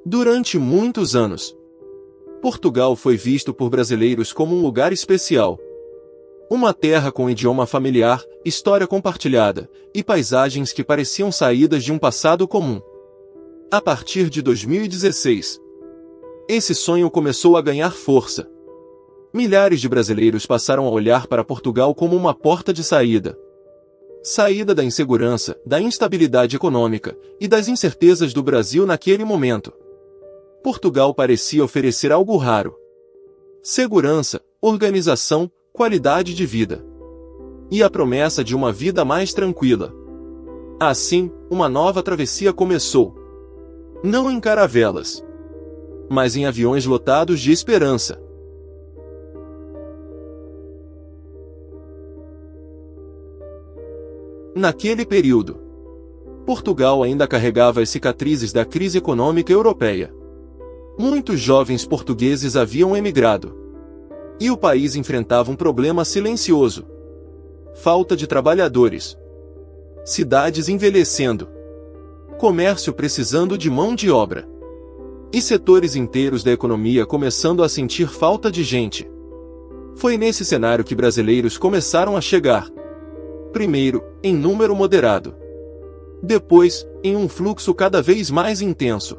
Durante muitos anos, Portugal foi visto por brasileiros como um lugar especial. Uma terra com idioma familiar, história compartilhada e paisagens que pareciam saídas de um passado comum. A partir de 2016, esse sonho começou a ganhar força. Milhares de brasileiros passaram a olhar para Portugal como uma porta de saída. Saída da insegurança, da instabilidade econômica e das incertezas do Brasil naquele momento. Portugal parecia oferecer algo raro: segurança, organização, qualidade de vida. E a promessa de uma vida mais tranquila. Assim, uma nova travessia começou. Não em caravelas, mas em aviões lotados de esperança. Naquele período, Portugal ainda carregava as cicatrizes da crise econômica europeia. Muitos jovens portugueses haviam emigrado. E o país enfrentava um problema silencioso: falta de trabalhadores. Cidades envelhecendo. Comércio precisando de mão de obra. E setores inteiros da economia começando a sentir falta de gente. Foi nesse cenário que brasileiros começaram a chegar. Primeiro, em número moderado. Depois, em um fluxo cada vez mais intenso.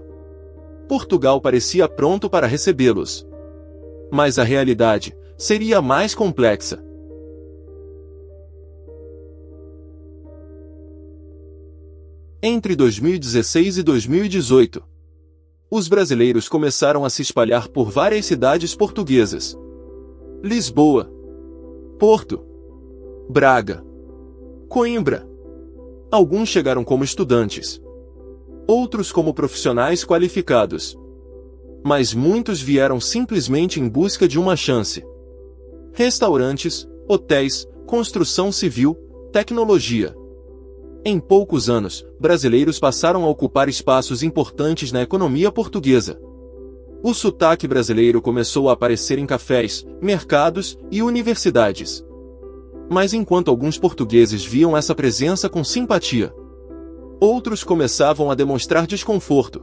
Portugal parecia pronto para recebê-los. Mas a realidade seria mais complexa. Entre 2016 e 2018, os brasileiros começaram a se espalhar por várias cidades portuguesas: Lisboa, Porto, Braga, Coimbra. Alguns chegaram como estudantes, outros como profissionais qualificados. Mas muitos vieram simplesmente em busca de uma chance. Restaurantes, hotéis, construção civil, tecnologia. Em poucos anos, brasileiros passaram a ocupar espaços importantes na economia portuguesa. O sotaque brasileiro começou a aparecer em cafés, mercados e universidades. Mas enquanto alguns portugueses viam essa presença com simpatia, outros começavam a demonstrar desconforto.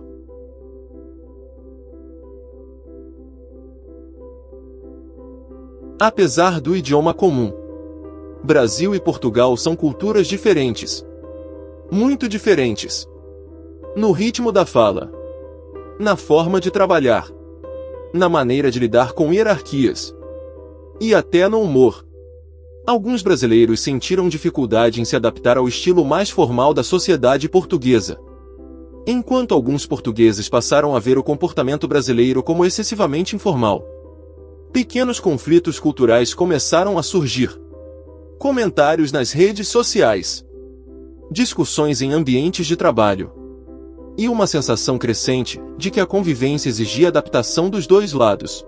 Apesar do idioma comum, Brasil e Portugal são culturas diferentes. Muito diferentes. No ritmo da fala, na forma de trabalhar, na maneira de lidar com hierarquias e até no humor. Alguns brasileiros sentiram dificuldade em se adaptar ao estilo mais formal da sociedade portuguesa, enquanto alguns portugueses passaram a ver o comportamento brasileiro como excessivamente informal. Pequenos conflitos culturais começaram a surgir. Comentários nas redes sociais, discussões em ambientes de trabalho, e uma sensação crescente de que a convivência exigia adaptação dos dois lados.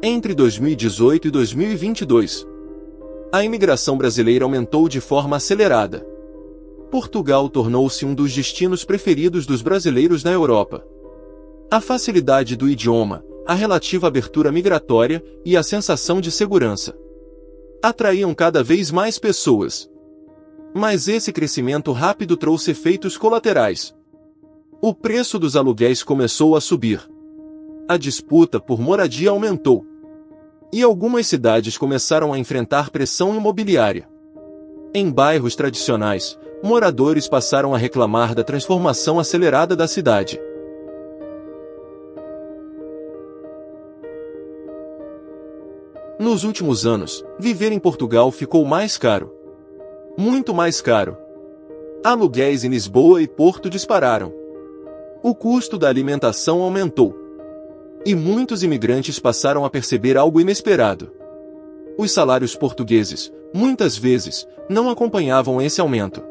Entre 2018 e 2022, a imigração brasileira aumentou de forma acelerada. Portugal tornou-se um dos destinos preferidos dos brasileiros na Europa. A facilidade do idioma, a relativa abertura migratória e a sensação de segurança atraíam cada vez mais pessoas. Mas esse crescimento rápido trouxe efeitos colaterais. O preço dos aluguéis começou a subir. A disputa por moradia aumentou. E algumas cidades começaram a enfrentar pressão imobiliária. Em bairros tradicionais, moradores passaram a reclamar da transformação acelerada da cidade. Nos últimos anos, viver em Portugal ficou mais caro. Muito mais caro. Aluguéis em Lisboa e Porto dispararam. O custo da alimentação aumentou. E muitos imigrantes passaram a perceber algo inesperado. Os salários portugueses, muitas vezes, não acompanhavam esse aumento.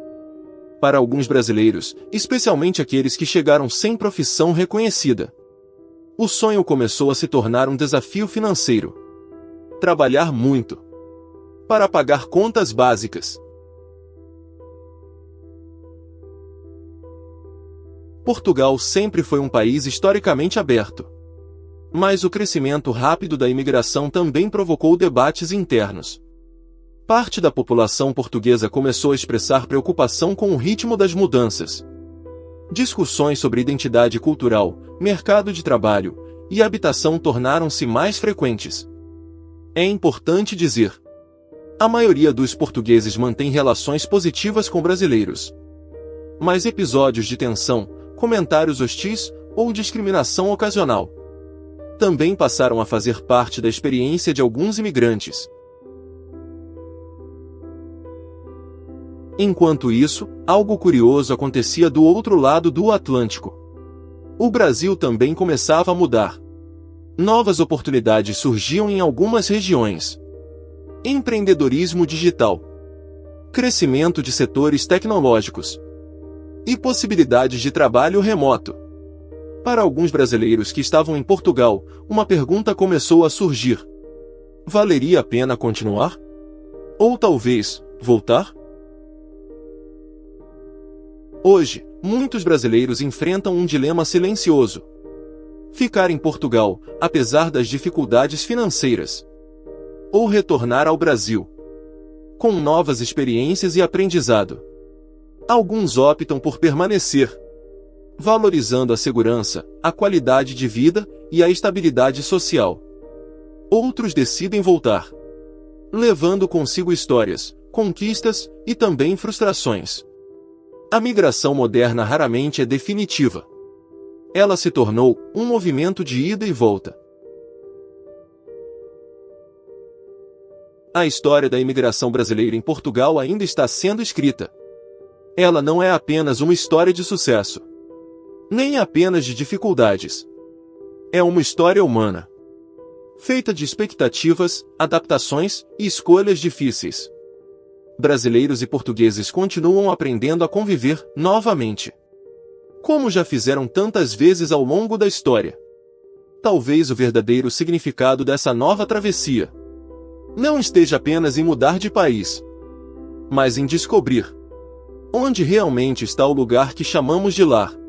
Para alguns brasileiros, especialmente aqueles que chegaram sem profissão reconhecida, o sonho começou a se tornar um desafio financeiro. Trabalhar muito para pagar contas básicas. Portugal sempre foi um país historicamente aberto. Mas o crescimento rápido da imigração também provocou debates internos. Parte da população portuguesa começou a expressar preocupação com o ritmo das mudanças. Discussões sobre identidade cultural, mercado de trabalho e habitação tornaram-se mais frequentes. É importante dizer: a maioria dos portugueses mantém relações positivas com brasileiros. Mas episódios de tensão, comentários hostis ou discriminação ocasional também passaram a fazer parte da experiência de alguns imigrantes. Enquanto isso, algo curioso acontecia do outro lado do Atlântico. O Brasil também começava a mudar. Novas oportunidades surgiam em algumas regiões. Empreendedorismo digital, crescimento de setores tecnológicos e possibilidades de trabalho remoto. Para alguns brasileiros que estavam em Portugal, uma pergunta começou a surgir: valeria a pena continuar? Ou talvez, voltar? Hoje, muitos brasileiros enfrentam um dilema silencioso: ficar em Portugal, apesar das dificuldades financeiras, ou retornar ao Brasil, com novas experiências e aprendizado. Alguns optam por permanecer, valorizando a segurança, a qualidade de vida e a estabilidade social. Outros decidem voltar, levando consigo histórias, conquistas e também frustrações. A migração moderna raramente é definitiva. Ela se tornou um movimento de ida e volta. A história da imigração brasileira em Portugal ainda está sendo escrita. Ela não é apenas uma história de sucesso, nem apenas de dificuldades. É uma história humana, feita de expectativas, adaptações e escolhas difíceis. Brasileiros e portugueses continuam aprendendo a conviver novamente, como já fizeram tantas vezes ao longo da história. Talvez o verdadeiro significado dessa nova travessia não esteja apenas em mudar de país, mas em descobrir onde realmente está o lugar que chamamos de lar.